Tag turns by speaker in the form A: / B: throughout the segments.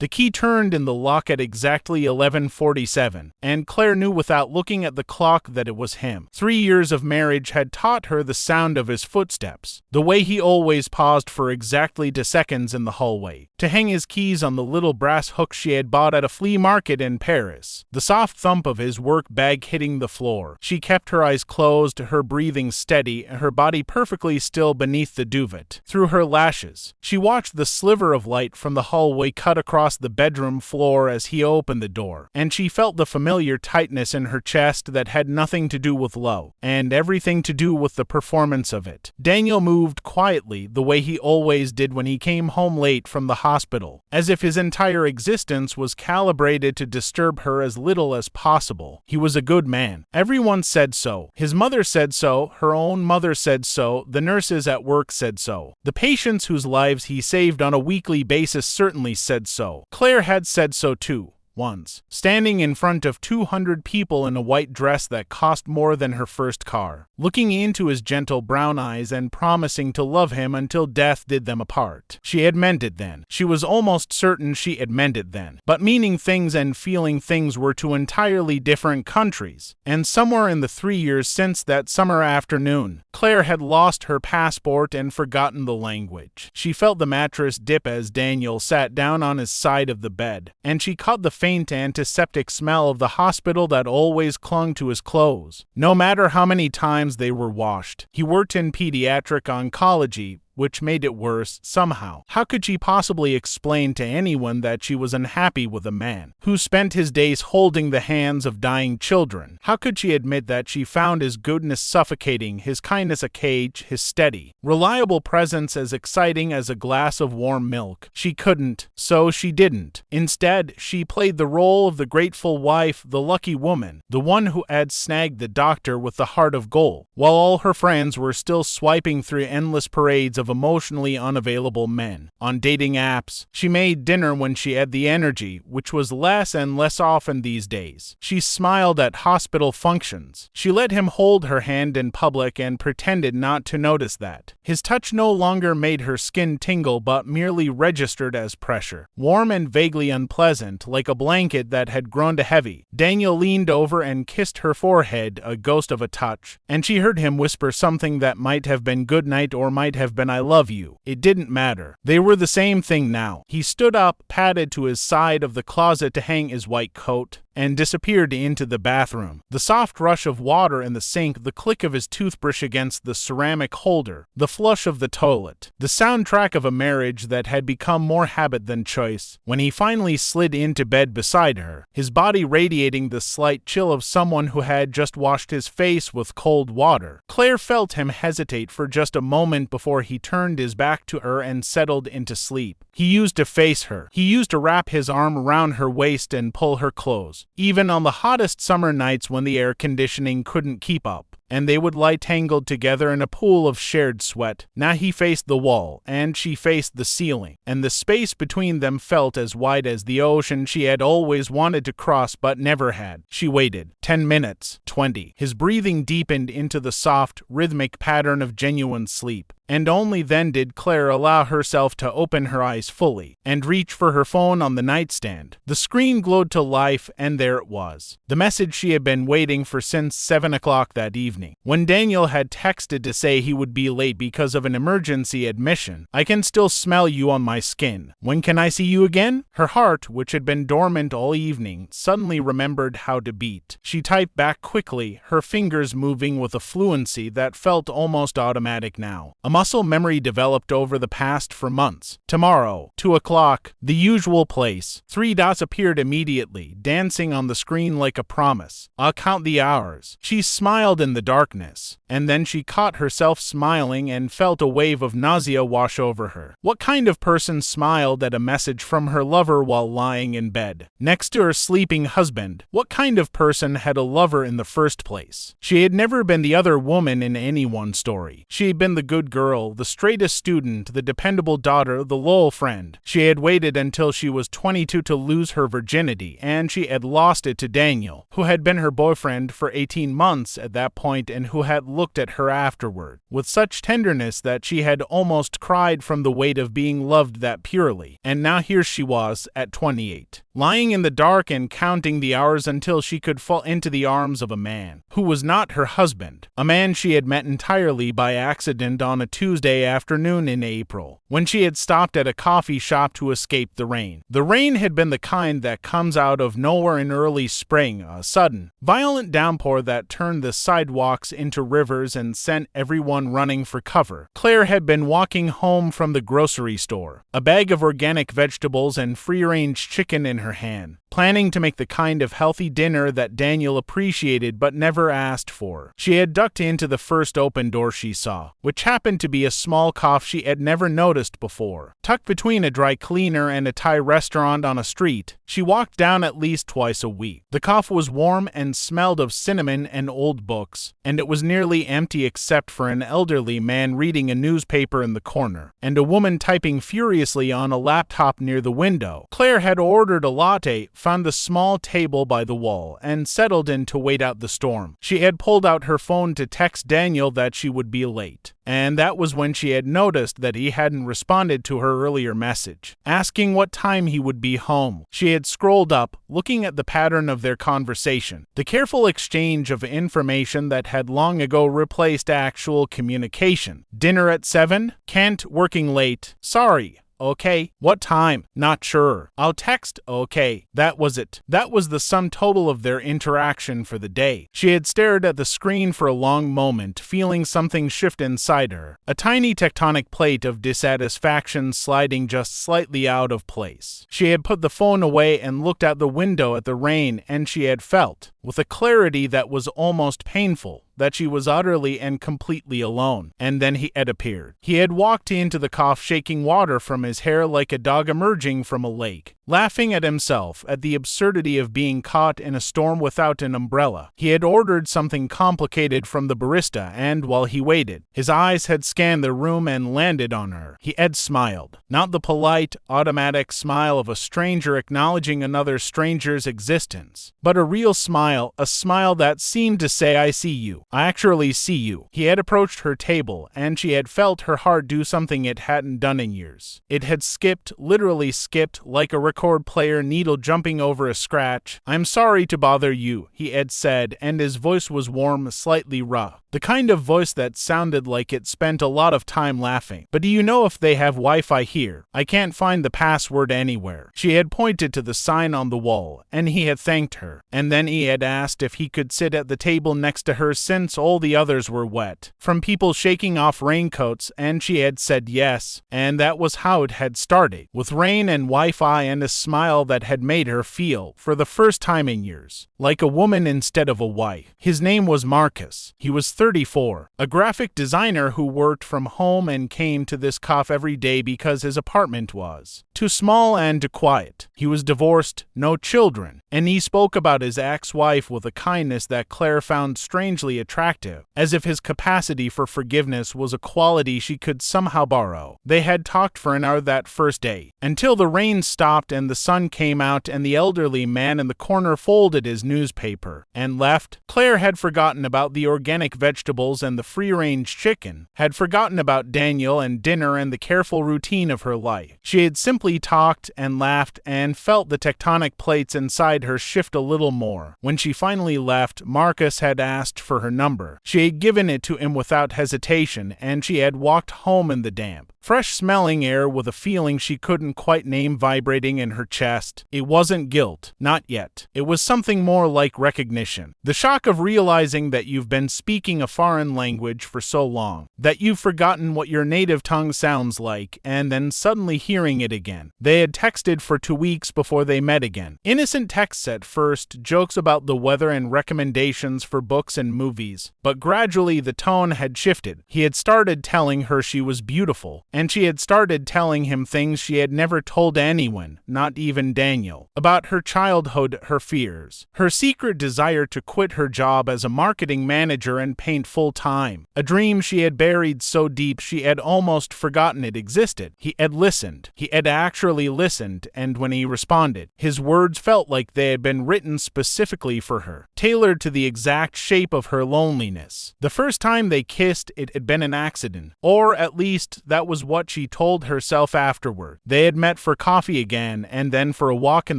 A: The key turned in the lock at exactly 11:47, and Claire knew without looking at the clock that it was him. 3 years of marriage had taught her the sound of his footsteps, the way he always paused for exactly 2 seconds in the hallway, to hang his keys on the little brass hook she had bought at a flea market in Paris, the soft thump of his work bag hitting the floor. She kept her eyes closed, her breathing steady, her body perfectly still beneath the duvet. Through her lashes, she watched the sliver of light from the hallway cut across the bedroom floor as he opened the door, and she felt the familiar tightness in her chest that had nothing to do with love, and everything to do with the performance of it. Daniel moved quietly, the way he always did when he came home late from the hospital, as if his entire existence was calibrated to disturb her as little as possible. He was a good man. Everyone said so. His mother said so, her own mother said so, the nurses at work said so. The patients whose lives he saved on a weekly basis certainly said so. Claire had said so too. Once, standing in front of 200 people in a white dress that cost more than her first car, looking into his gentle brown eyes and promising to love him until death did them apart. She had meant it then. She was almost certain she had meant it then. But meaning things and feeling things were two entirely different countries. And somewhere in the 3 years since that summer afternoon, Claire had lost her passport and forgotten the language. She felt the mattress dip as Daniel sat down on his side of the bed, and she caught the faint antiseptic smell of the hospital that always clung to his clothes, no matter how many times they were washed. He worked in pediatric oncology, which made it worse, somehow. How could she possibly explain to anyone that she was unhappy with a man who spent his days holding the hands of dying children? How could she admit that she found his goodness suffocating, his kindness a cage, his steady, reliable presence as exciting as a glass of warm milk? She couldn't, so she didn't. Instead, she played the role of the grateful wife, the lucky woman, the one who had snagged the doctor with the heart of gold, while all her friends were still swiping through endless parades of emotionally unavailable men. On dating apps, she made dinner when she had the energy, which was less and less often these days. She smiled at hospital functions. She let him hold her hand in public and pretended not to notice that. His touch no longer made her skin tingle but merely registered as pressure, warm and vaguely unpleasant, like a blanket that had grown too heavy. Daniel leaned over and kissed her forehead, a ghost of a touch, and she heard him whisper something that might have been good night or might have been I love you. It didn't matter. They were the same thing now. He stood up, padded to his side of the closet to hang his white coat, and disappeared into the bathroom. The soft rush of water in the sink, the click of his toothbrush against the ceramic holder, the flush of the toilet, the soundtrack of a marriage that had become more habit than choice. When he finally slid into bed beside her, his body radiating the slight chill of someone who had just washed his face with cold water, Claire felt him hesitate for just a moment before he turned his back to her and settled into sleep. He used to face her. He used to wrap his arm around her waist and pull her close, even on the hottest summer nights when the air conditioning couldn't keep up, and they would lie tangled together in a pool of shared sweat. Now he faced the wall, and she faced the ceiling, and the space between them felt as wide as the ocean she had always wanted to cross but never had. She waited. 10 minutes. 20. His breathing deepened into the soft, rhythmic pattern of genuine sleep. And only then did Claire allow herself to open her eyes fully and reach for her phone on the nightstand. The screen glowed to life, and there it was. The message she had been waiting for since 7 o'clock that evening, when Daniel had texted to say he would be late because of an emergency admission. I can still smell you on my skin. When can I see you again? Her heart, which had been dormant all evening, suddenly remembered how to beat. She typed back quickly, her fingers moving with a fluency that felt almost automatic now. A muscle memory developed over the past for months. Tomorrow, 2 o'clock, the usual place. 3 dots appeared immediately, dancing on the screen like a promise. I'll count the hours. She smiled in the darkness, and then she caught herself smiling and felt a wave of nausea wash over her. What kind of person smiled at a message from her lover while lying in bed next to her sleeping husband? What kind of person had a lover in the first place? She had never been the other woman in anyone's story. She had been the good girl, the straightest student, the dependable daughter, the loyal friend. She had waited until she was 22 to lose her virginity, and she had lost it to Daniel, who had been her boyfriend for 18 months at that point. point and who had looked at her afterward with such tenderness that she had almost cried from the weight of being loved that purely. And now here she was, at 28, lying in the dark and counting the hours until she could fall into the arms of a man who was not her husband, a man she had met entirely by accident on a Tuesday afternoon in April, when she had stopped at a coffee shop to escape the rain. The rain had been the kind that comes out of nowhere in early spring, a sudden, violent downpour that turned the sidewalks into rivers and sent everyone running for cover. Claire had been walking home from the grocery store, a bag of organic vegetables and free-range chicken in her hand, planning to make the kind of healthy dinner that Daniel appreciated but never asked for. She had ducked into the first open door she saw, which happened to be a small cough she had never noticed before. Tucked between a dry cleaner and a Thai restaurant on a street she walked down at least twice a week. The cough was warm and smelled of cinnamon and old books, and it was nearly empty except for an elderly man reading a newspaper in the corner, and a woman typing furiously on a laptop near the window. Claire had ordered a latte, found the small table by the wall, and settled in to wait out the storm. She had pulled out her phone to text Daniel that she would be late, and that was when she had noticed that he hadn't responded to her earlier message, asking what time he would be home. She had scrolled up, looking at the pattern of their conversation, the careful exchange of information that had long ago replaced actual communication. Dinner at 7? Can't, working late. Sorry. Okay. What time? Not sure. I'll text. Okay. That was it. That was the sum total of their interaction for the day. She had stared at the screen for a long moment, feeling something shift inside her, a tiny tectonic plate of dissatisfaction sliding just slightly out of place. She had put the phone away and looked out the window at the rain, and she had felt, with a clarity that was almost painful, that she was utterly and completely alone. And then he had appeared. He had walked into the cough, shaking water from his hair like a dog emerging from a lake, laughing at himself, at the absurdity of being caught in a storm without an umbrella. He had ordered something complicated from the barista, and while he waited, his eyes had scanned the room and landed on her. He had smiled. Not the polite, automatic smile of a stranger acknowledging another stranger's existence, but a real smile, a smile that seemed to say, I see you. I actually see you. He had approached her table, and she had felt her heart do something it hadn't done in years. It had skipped, literally skipped, like a record player needle jumping over a scratch. I'm sorry to bother you, he had said, and his voice was warm, slightly rough. The kind of voice that sounded like it spent a lot of time laughing. But do you know if they have Wi-Fi here? I can't find the password anywhere. She had pointed to the sign on the wall, and he had thanked her. And then he had asked if he could sit at the table next to her since all the others were wet from people shaking off raincoats, and she had said yes. And that was how it had started, with rain and Wi-Fi and a smile that had made her feel, for the first time in years, like a woman instead of a wife. His name was Marcus. He was 34, a graphic designer who worked from home and came to this cough every day because his apartment was too small and too quiet. He was divorced, no children, and he spoke about his ex-wife with a kindness that Claire found strangely attractive, as if his capacity for forgiveness was a quality she could somehow borrow. They had talked for an hour that first day, until the rain stopped and the sun came out and the elderly man in the corner folded his newspaper and left. Claire had forgotten about the organic vegetables and the free-range chicken, had forgotten about Daniel and dinner and the careful routine of her life. She had simply talked and laughed and felt the tectonic plates inside her shift a little more. When she finally left, Marcus had asked for her number. She had given it to him without hesitation, and she had walked home in the damp, fresh-smelling air with a feeling she couldn't quite name vibrating in her chest. It wasn't guilt, not yet. It was something more like recognition. The shock of realizing that you've been speaking a foreign language for so long, that you've forgotten what your native tongue sounds like, and then suddenly hearing it again. They had texted for 2 weeks before they met again. Innocent texts at first, jokes about the weather and recommendations for books and movies, but gradually the tone had shifted. He had started telling her she was beautiful, and she had started telling him things she had never told anyone, not even Daniel, about her childhood, her fears, her secret desire to quit her job as a marketing manager and paint full-time, a dream she had buried so deep she had almost forgotten it existed. He had listened. He had actually listened, and when he responded, his words felt like they had been written specifically for her, tailored to the exact shape of her loneliness. The first time they kissed, it had been an accident, or at least that was what she told herself afterward. They had met for coffee again, and then for a walk in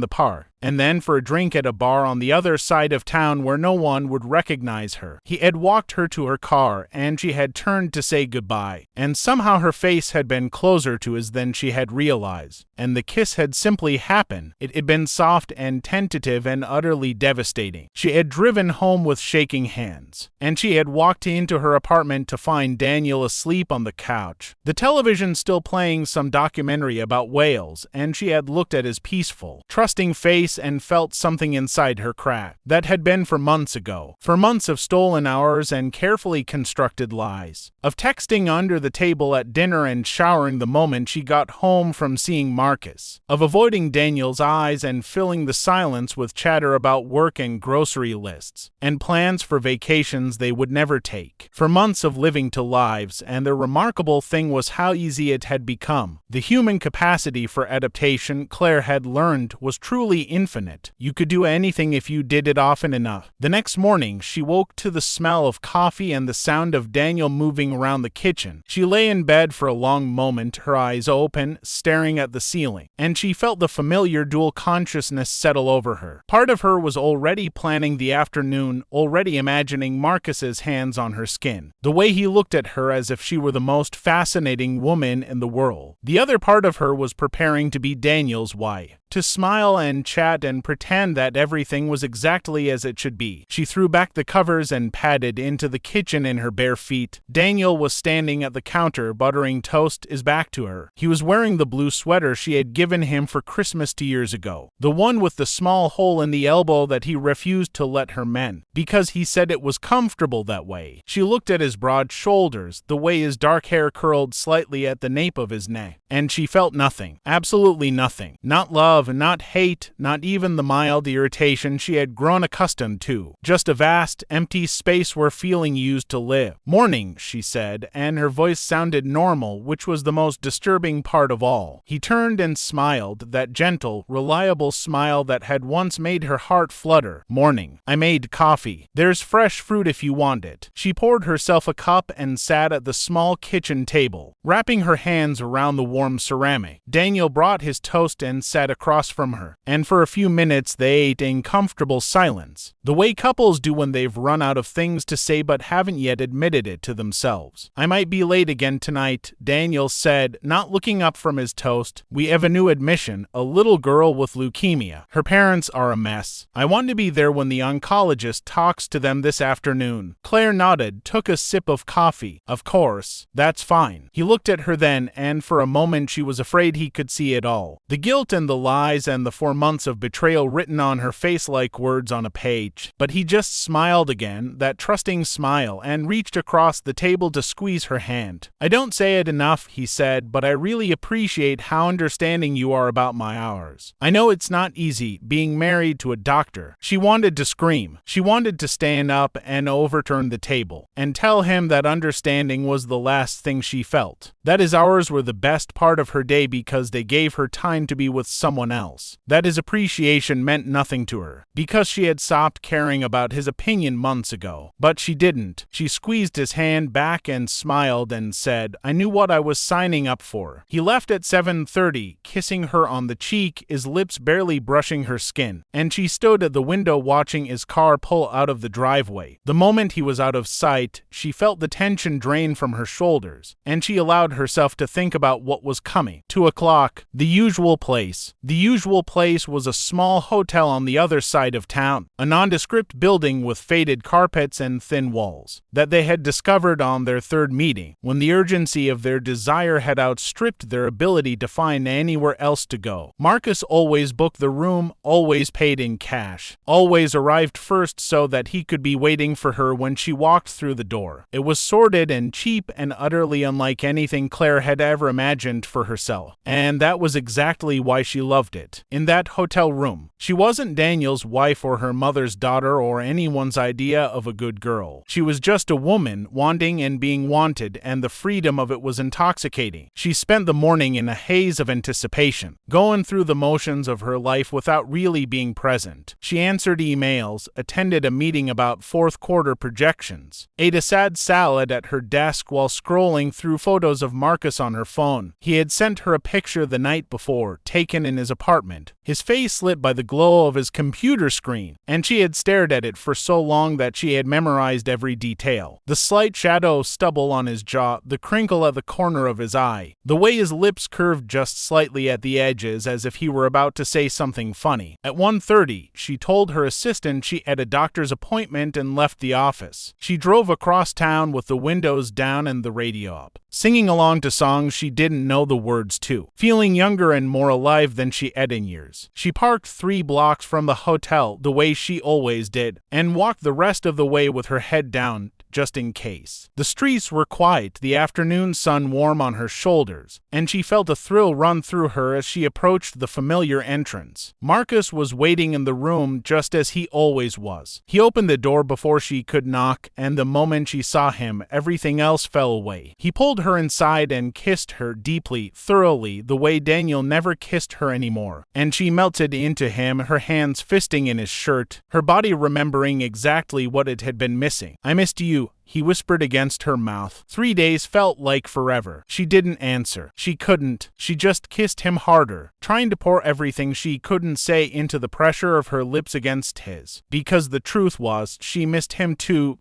A: the park, and then for a drink at a bar on the other side of town where no one would recognize her. He had walked her to her car, and she had turned to say goodbye, and somehow her face had been closer to his than she had realized, and the kiss had simply happened. It had been soft and tentative and utterly devastating. She had driven home with shaking hands, and she had walked into her apartment to find Daniel asleep on the couch, the television still playing some documentary about whales, and she had looked at his peaceful, trusting face and felt something inside her crack. That had been for months ago, for months of stolen hours and carefully constructed lies, of texting under the table at dinner and showering the moment she got home from seeing Marcus, of avoiding Daniel's eyes and filling the silence with chatter about work and grocery lists, and plans for vacations they would never take, for months of living to lives, and the remarkable thing was how easy it had become. The human capacity for adaptation, Claire had learned, was truly infinite. You could do anything if you did it often enough. The next morning, she woke to the smell of coffee and the sound of Daniel moving around the kitchen. She lay in bed for a long moment, her eyes open, staring at the ceiling, and she felt the familiar dual consciousness settle over her. Part of her was already planning the afternoon, already imagining Marcus's hands on her skin, the way he looked at her as if she were the most fascinating woman in the world. The other part of her was preparing to be Daniel's wife, to smile and chat and pretend that everything was exactly as it should be. She threw back the covers and padded into the kitchen in her bare feet. Daniel was standing at the counter buttering toast, his back to her. He was wearing the blue sweater she had given him for Christmas 2 years ago, the one with the small hole in the elbow that he refused to let her mend, because he said it was comfortable that way. She looked at his broad shoulders, the way his dark hair curled slightly at the nape of his neck, and she felt nothing, absolutely nothing. Not love, not hate, not even the mild irritation she had grown accustomed to. Just a vast, empty space where feeling used to live. "Morning," she said, and her voice sounded normal, which was the most disturbing part of all. He turned and smiled, that gentle, reliable smile that had once made her heart flutter. "Morning. I made coffee. There's fresh fruit if you want it." She poured herself a cup and sat at the small kitchen table, wrapping her hands around the warm ceramic. Daniel brought his toast and sat across from her, and for a few minutes they ate in comfortable silence, the way couples do when they've run out of things to say but haven't yet admitted it to themselves. "I might be late again tonight," Daniel said, not looking up from his toast. "We have a new admission, a little girl with leukemia. Her parents are a mess. I want to be there when the oncologist talks to them this afternoon." Claire nodded, took a sip of coffee. "Of course, that's fine." He looked at her then, and for a moment she was afraid he could see it all. The guilt and the lies and the 4 months of betrayal written on her face like words on a page. But he just smiled again, that trusting smile, and reached across the table to squeeze her hand. "I don't say it enough," he said, "but I really appreciate how understanding you are about my hours. I know it's not easy, being married to a doctor." She wanted to scream. She wanted to stand up and overturn the table, and tell him that understanding was the last thing she felt. That his hours were the best part of her day because they gave her time to be with someone else. That his appreciation meant nothing to her, because she had stopped caring about his opinion months ago. But she didn't. She squeezed his hand back and smiled and said, "I knew what I was signing up for." He left at 7:30, kissing her on the cheek, his lips barely brushing her skin, and she stood at the window watching his car pull out of the driveway. The moment he was out of sight, she felt the tension drain from her shoulders, and she allowed herself to think about what was coming. 2 o'clock, the usual place. The usual place was a small hotel on the other side of town, a nondescript building with faded carpets and thin walls, that they had discovered on their third meeting, when the urgency of their desire had outstripped their ability to find anywhere else to go. Marcus always booked the room, always paid in cash, always arrived first so that he could be waiting for her when she walked through the door. It was sordid and cheap and utterly unlike anything Claire had ever imagined for herself, and that was exactly why she loved it. In that hotel room, she wasn't Daniel's wife or her mother's daughter or anyone's idea of a good girl. She was just a woman wanting and being wanted, and the freedom of it was intoxicating. She spent the morning in a haze of anticipation, going through the motions of her life without really being present. She answered emails, attended a meeting about fourth quarter projections, ate a sad salad at her desk while scrolling through photos of Marcus on her phone. He had sent her a picture the night before, taken in his apartment, his face lit by the glow of his computer screen, and she had stared at it for so long that she had memorized every detail. The slight shadow of stubble on his jaw, the crinkle at the corner of his eye, the way his lips curved just slightly at the edges as if he were about to say something funny. At 1:30, she told her assistant she had a doctor's appointment and left the office. She drove across town with the windows down and the radio up, singing along to songs she didn't know the words to, feeling younger and more alive than she had in years. She parked 3 blocks from the hotel the way she always did, and walked the rest of the way with her head down, just in case. The streets were quiet, the afternoon sun warm on her shoulders, and she felt a thrill run through her as she approached the familiar entrance. Marcus was waiting in the room just as he always was. He opened the door before she could knock, and the moment she saw him, everything else fell away. He pulled her inside and kissed her deeply, thoroughly, the way Daniel never kissed her anymore, and she melted into him, her hands fisting in his shirt, her body remembering exactly what it had been missing. "I missed you," he whispered against her mouth. 3 days felt like forever. She didn't answer. She couldn't. She just kissed him harder, trying to pour everything she couldn't say into the pressure of her lips against his. Because the truth was, she missed him too.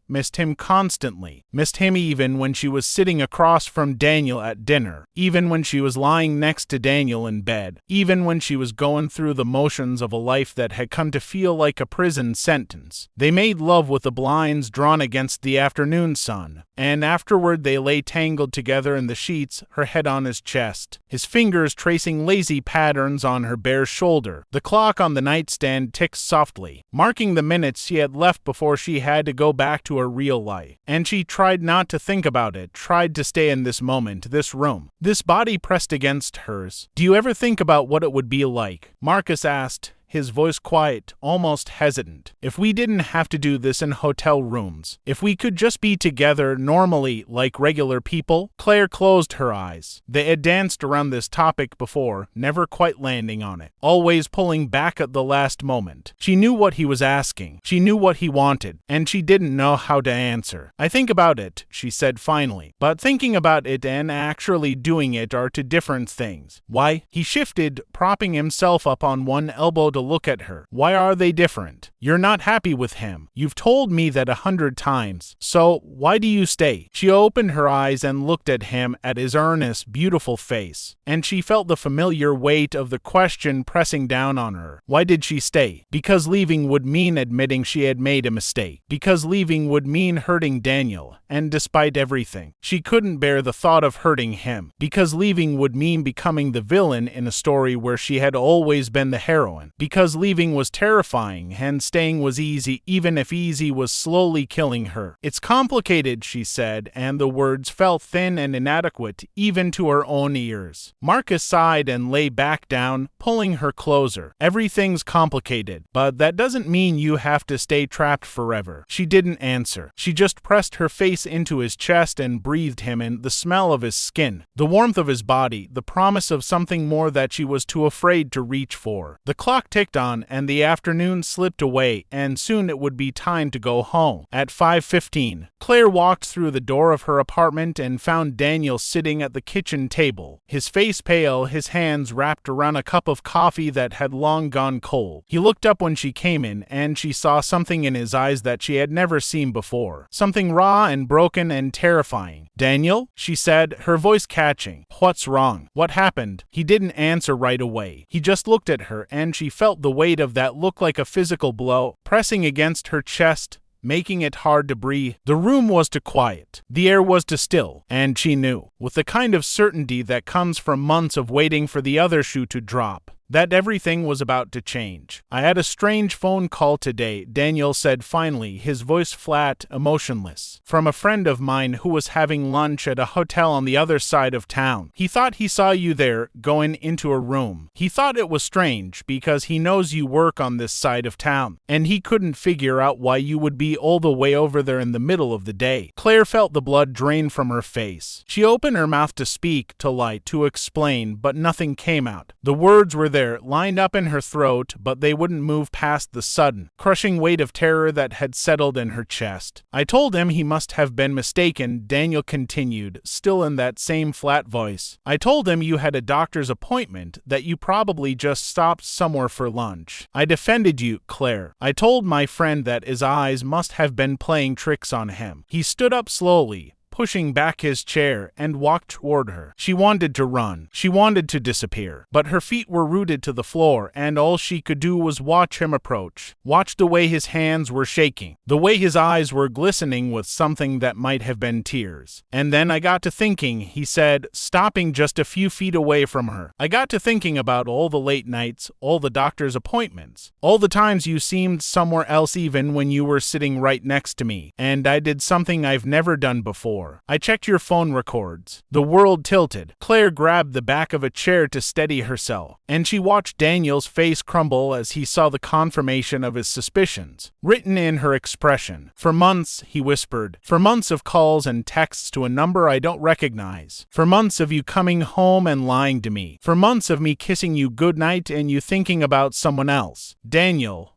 A: Missed him constantly, missed him even when she was sitting across from Daniel at dinner, even when she was lying next to Daniel in bed, even when she was going through the motions of a life that had come to feel like a prison sentence. They made love with the blinds drawn against the afternoon sun, and afterward they lay tangled together in the sheets, her head on his chest, his fingers tracing lazy patterns on her bare shoulder. The clock on the nightstand ticked softly, marking the minutes she had left before she had to go back to her real life. And she tried not to think about it, tried to stay in this moment, this room, this body pressed against hers. "Do you ever think about what it would be like?" Marcus asked, his voice quiet, almost hesitant. "If we didn't have to do this in hotel rooms, if we could just be together normally like regular people?" Claire closed her eyes. They had danced around this topic before, never quite landing on it, always pulling back at the last moment. She knew what he was asking. She knew what he wanted, and she didn't know how to answer. "I think about it," she said finally, "but thinking about it and actually doing it are two different things." "Why?" He shifted, propping himself up on one elbow to look at her. "Why are they different? You're not happy with him. You've told me that 100 times. So, why do you stay?" She opened her eyes and looked at him, at his earnest, beautiful face, and she felt the familiar weight of the question pressing down on her. Why did she stay? Because leaving would mean admitting she had made a mistake. Because leaving would mean hurting Daniel, and despite everything, she couldn't bear the thought of hurting him. Because leaving would mean becoming the villain in a story where she had always been the heroine. Because leaving was terrifying and staying was easy, even if easy was slowly killing her. "It's complicated," she said, and the words felt thin and inadequate even to her own ears. Marcus sighed and lay back down, pulling her closer. "Everything's complicated, but that doesn't mean you have to stay trapped forever." She didn't answer. She just pressed her face into his chest and breathed him in, the smell of his skin, the warmth of his body, the promise of something more that she was too afraid to reach for. The clock ticked on, and the afternoon slipped away, and soon it would be time to go home. At 5:15, Claire walked through the door of her apartment and found Daniel sitting at the kitchen table, his face pale, his hands wrapped around a cup of coffee that had long gone cold. He looked up when she came in, and she saw something in his eyes that she had never seen before, something raw and broken and terrifying. "Daniel?" she said, her voice catching. "What's wrong? What happened?" He didn't answer right away. He just looked at her, and she felt the weight of that look like a physical blow, pressing against her chest, making it hard to breathe. The room was too quiet. The air was too still, and she knew, with the kind of certainty that comes from months of waiting for the other shoe to drop, that everything was about to change. "I had a strange phone call today," Daniel said finally, his voice flat, emotionless, "from a friend of mine who was having lunch at a hotel on the other side of town. He thought he saw you there, going into a room. He thought it was strange, because he knows you work on this side of town, and he couldn't figure out why you would be all the way over there in the middle of the day." Claire felt the blood drain from her face. She opened her mouth to speak, to lie, to explain, but nothing came out. The words were there, lined up in her throat, but they wouldn't move past the sudden, crushing weight of terror that had settled in her chest. "I told him he must have been mistaken," Daniel continued, still in that same flat voice. "I told him you had a doctor's appointment, that you probably just stopped somewhere for lunch. I defended you, Claire. I told my friend that his eyes must have been playing tricks on him." He stood up slowly, pushing back his chair, and walked toward her. She wanted to run. She wanted to disappear. But her feet were rooted to the floor, and all she could do was watch him approach. Watch the way his hands were shaking. The way his eyes were glistening with something that might have been tears. "And then I got to thinking," he said, stopping just a few feet away from her. "I got to thinking about all the late nights, all the doctor's appointments, all the times you seemed somewhere else even when you were sitting right next to me. And I did something I've never done before. I checked your phone records." The world tilted. Claire grabbed the back of a chair to steady herself, and she watched Daniel's face crumble as he saw the confirmation of his suspicions, written in her expression. "For months," he whispered, "for months of calls and texts to a number I don't recognize. For months of you coming home and lying to me. For months of me kissing you goodnight and you thinking about someone else. Daniel,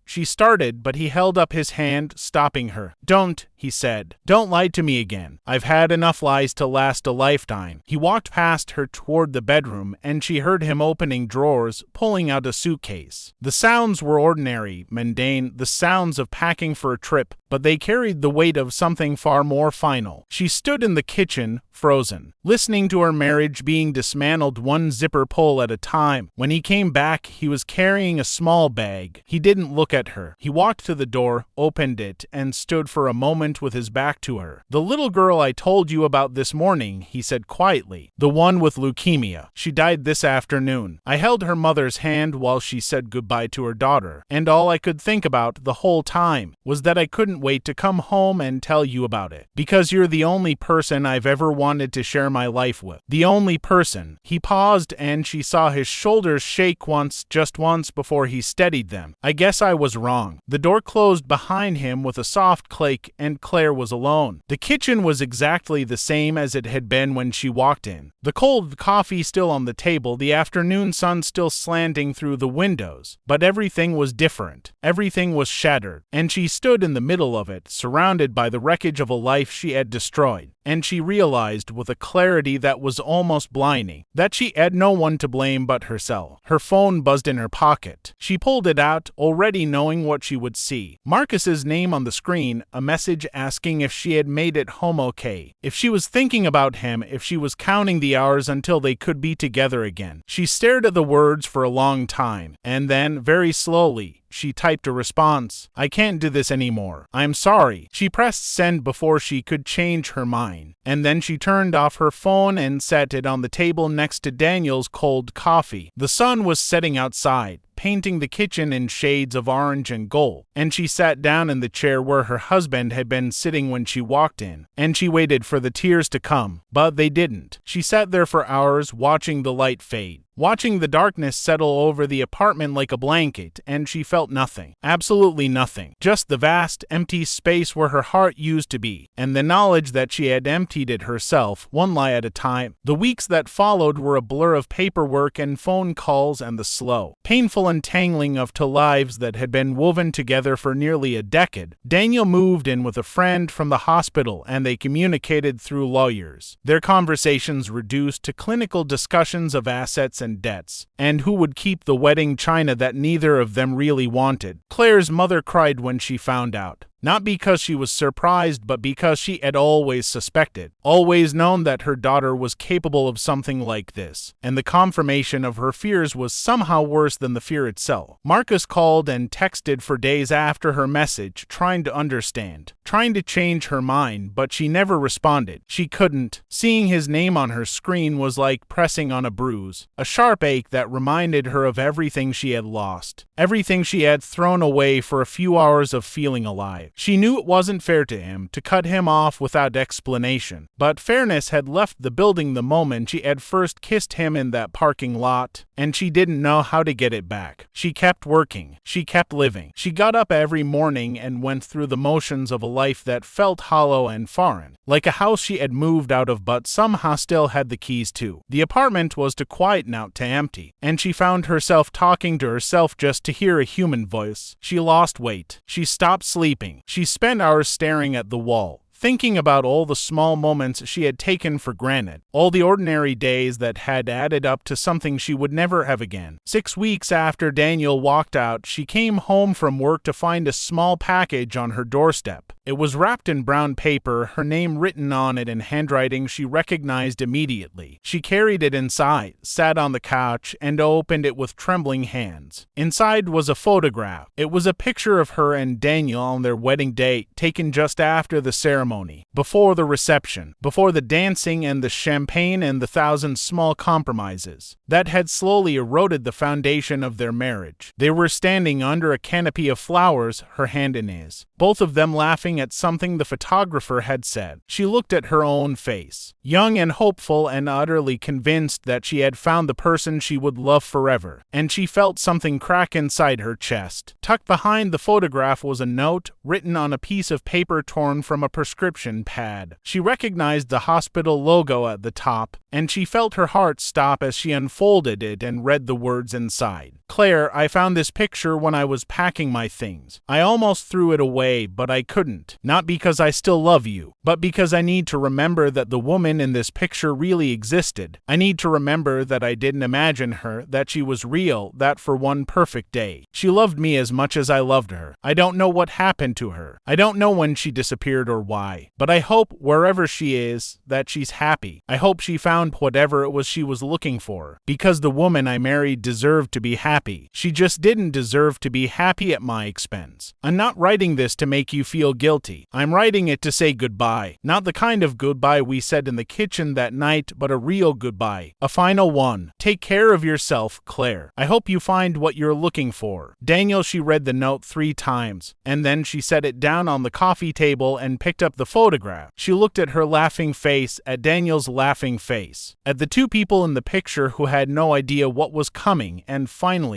A: She started, but he held up his hand, stopping her. "Don't," he said. "Don't lie to me again. I've had enough lies to last a lifetime." He walked past her toward the bedroom, and she heard him opening drawers, pulling out a suitcase. The sounds were ordinary, mundane, the sounds of packing for a trip, but they carried the weight of something far more final. She stood in the kitchen, frozen, listening to her marriage being dismantled one zipper pull at a time. When he came back, he was carrying a small bag. He didn't look at her. He walked to the door, opened it, and stood for a moment with his back to her. "The little girl I told you about this morning," he said quietly. "The one with leukemia. She died this afternoon." I held her mother's hand while she said goodbye to her daughter, and all I could think about the whole time was that I couldn't wait to come home and tell you about it. Because you're the only person I've ever wanted to share my life with. The only person." He paused, and she saw his shoulders shake once, just once, before he steadied them. "I guess I was wrong." The door closed behind him with a soft click, and Claire was alone. The kitchen was exactly the same as it had been when she walked in. The cold coffee still on the table, the afternoon sun still slanting through the windows. But everything was different. Everything was shattered, and she stood in the middle of it, surrounded by the wreckage of a life she had destroyed. And she realized with a clarity that was almost blinding that she had no one to blame but herself. Her phone buzzed in her pocket. She pulled it out, already knowing what she would see. Marcus's name on the screen, a message asking if she had made it home okay, if she was thinking about him, if she was counting the hours until they could be together again. She stared at the words for a long time, and then, very slowly, she typed a response. "I can't do this anymore. I'm sorry." She pressed send before she could change her mind, and then she turned off her phone and set it on the table next to Daniel's cold coffee. The sun was setting outside, painting the kitchen in shades of orange and gold, and she sat down in the chair where her husband had been sitting when she walked in, and she waited for the tears to come, but they didn't. She sat there for hours, watching the light fade, watching the darkness settle over the apartment like a blanket, and she felt nothing. Absolutely nothing. Just the vast, empty space where her heart used to be, and the knowledge that she had emptied it herself, one lie at a time. The weeks that followed were a blur of paperwork and phone calls and the slow, painful untangling of two lives that had been woven together for nearly a decade. Daniel moved in with a friend from the hospital, and they communicated through lawyers. Their conversations reduced to clinical discussions of assets and debts, and who would keep the wedding china that neither of them really wanted. Claire's mother cried when she found out. Not because she was surprised, but because she had always suspected, always known that her daughter was capable of something like this, and the confirmation of her fears was somehow worse than the fear itself. Marcus called and texted for days after her message, trying to understand, trying to change her mind, but she never responded. She couldn't. Seeing his name on her screen was like pressing on a bruise, a sharp ache that reminded her of everything she had lost, everything she had thrown away for a few hours of feeling alive. She knew it wasn't fair to him to cut him off without explanation, but fairness had left the building the moment she had first kissed him in that parking lot, and she didn't know how to get it back. She kept working. She kept living. She got up every morning and went through the motions of a life that felt hollow and foreign, like a house she had moved out of but somehow still had the keys to. The apartment was too quiet now to empty, and she found herself talking to herself just to hear a human voice. She lost weight. She stopped sleeping. She spent hours staring at the wall, thinking about all the small moments she had taken for granted, all the ordinary days that had added up to something she would never have again. 6 weeks after Daniel walked out, she came home from work to find a small package on her doorstep. It was wrapped in brown paper, her name written on it in handwriting she recognized immediately. She carried it inside, sat on the couch, and opened it with trembling hands. Inside was a photograph. It was a picture of her and Daniel on their wedding date, taken just after the ceremony, before the reception, before the dancing and the champagne and the thousand small compromises that had slowly eroded the foundation of their marriage. They were standing under a canopy of flowers, her hand in his, both of them laughing at something the photographer had said. She looked at her own face, young and hopeful and utterly convinced that she had found the person she would love forever, and she felt something crack inside her chest. Tucked behind the photograph was a note, written on a piece of paper torn from a prescription pad. She recognized the hospital logo at the top, and she felt her heart stop as she unfolded it and read the words inside. Claire, I found this picture when I was packing my things. I almost threw it away, but I couldn't. Not because I still love you, but because I need to remember that the woman in this picture really existed. I need to remember that I didn't imagine her, that she was real, that for one perfect day, she loved me as much as I loved her. I don't know what happened to her. I don't know when she disappeared or why, but I hope, wherever she is, that she's happy. I hope she found whatever it was she was looking for, because the woman I married deserved to be happy. She just didn't deserve to be happy at my expense. I'm not writing this to make you feel guilty. I'm writing it to say goodbye. Not the kind of goodbye we said in the kitchen that night, but a real goodbye. A final one. Take care of yourself, Claire. I hope you find what you're looking for. Daniel, she read the note 3 times, and then she set it down on the coffee table and picked up the photograph. She looked at her laughing face, at Daniel's laughing face, at the two people in the picture who had no idea what was coming, and finally,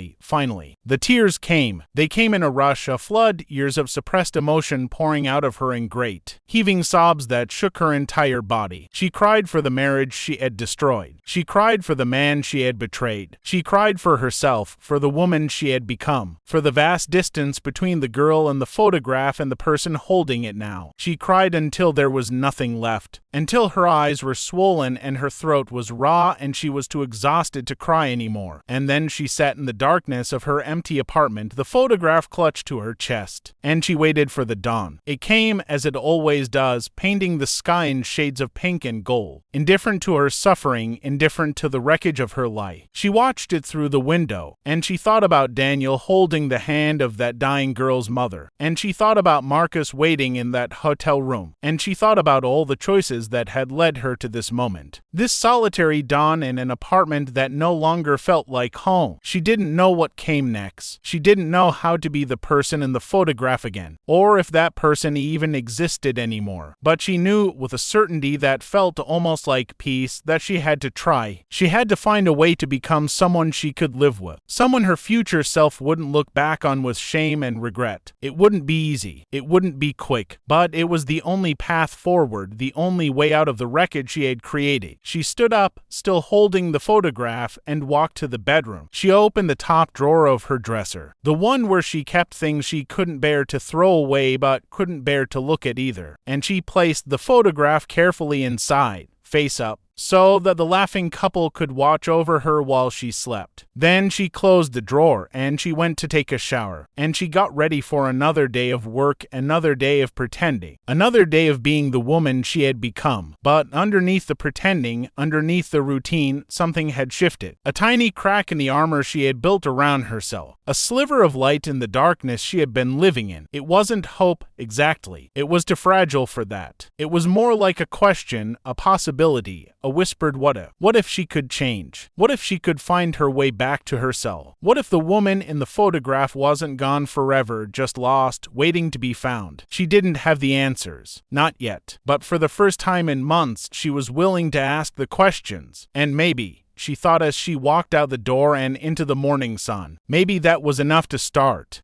A: the tears came. They came in a rush, a flood, years of suppressed emotion pouring out of her in great, heaving sobs that shook her entire body. She cried for the marriage she had destroyed. She cried for the man she had betrayed. She cried for herself, for the woman she had become, for the vast distance between the girl and the photograph and the person holding it now. She cried until there was nothing left, until her eyes were swollen and her throat was raw and she was too exhausted to cry anymore. And then she sat in the darkness of her empty apartment, the photograph clutched to her chest, and she waited for the dawn. It came, as it always does, painting the sky in shades of pink and gold, indifferent to her suffering, indifferent to the wreckage of her life. She watched it through the window, and she thought about Daniel holding the hand of that dying girl's mother, and she thought about Marcus waiting in that hotel room, and she thought about all the choices that had led her to this moment. This solitary dawn in an apartment that no longer felt like home. She didn't know what came next. She didn't know how to be the person in the photograph again, or if that person even existed anymore. But she knew with a certainty that felt almost like peace that she had to try. She had to find a way to become someone she could live with, someone her future self wouldn't look back on with shame and regret. It wouldn't be easy. It wouldn't be quick, but it was the only path forward, the only way out of the wreckage she had created. She stood up, still holding the photograph, and walked to the bedroom. She opened the top drawer of her dresser, the one where she kept things she couldn't bear to throw away but couldn't bear to look at either, and she placed the photograph carefully inside, face up, so that the laughing couple could watch over her while she slept. Then she closed the drawer and she went to take a shower, and she got ready for another day of work, another day of pretending, another day of being the woman she had become. But underneath the pretending, underneath the routine, something had shifted. A tiny crack in the armor she had built around herself. A sliver of light in the darkness she had been living in. It wasn't hope exactly. It was too fragile for that. It was more like a question, a possibility, a whispered what if. What if she could change? What if she could find her way back to herself? What if the woman in the photograph wasn't gone forever, just lost, waiting to be found? She didn't have the answers. Not yet. But for the first time in months, she was willing to ask the questions. And maybe, she thought as she walked out the door and into the morning sun, maybe that was enough to start.